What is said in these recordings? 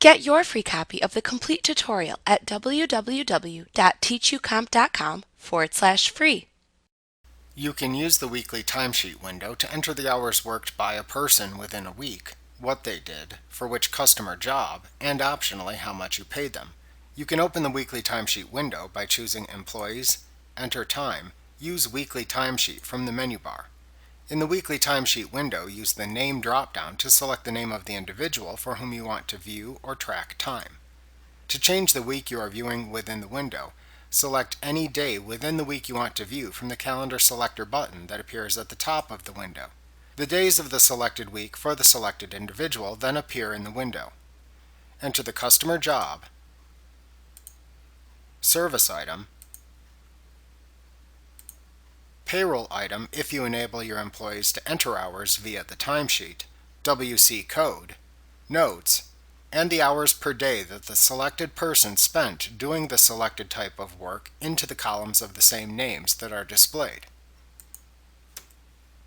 Get your free copy of the complete tutorial at www.teachucomp.com/free. You can use the weekly timesheet window to enter the hours worked by a person within a week, what they did, for which customer job, and optionally how much you paid them. You can open the weekly timesheet window by choosing Employees, Enter Time, Use Weekly Timesheet from the menu bar. In the weekly timesheet window, use the Name dropdown to select the name of the individual for whom you want to view or track time. To change the week you are viewing within the window, select any day within the week you want to view from the Calendar Selector button that appears at the top of the window. The days of the selected week for the selected individual then appear in the window. Enter the customer job, service item, payroll item if you enable your employees to enter hours via the timesheet, WC code, notes, and the hours per day that the selected person spent doing the selected type of work into the columns of the same names that are displayed.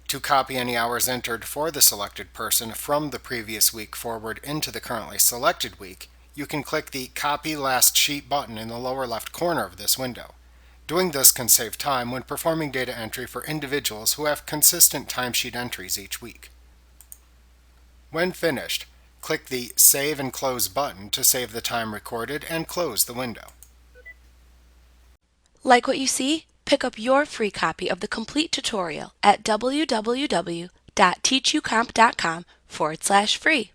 To copy any hours entered for the selected person from the previous week forward into the currently selected week, you can click the Copy Last Sheet button in the lower left corner of this window. Doing this can save time when performing data entry for individuals who have consistent timesheet entries each week. When finished, click the Save and Close button to save the time recorded and close the window. Like what you see? Pick up your free copy of the complete tutorial at www.teachucomp.com/free.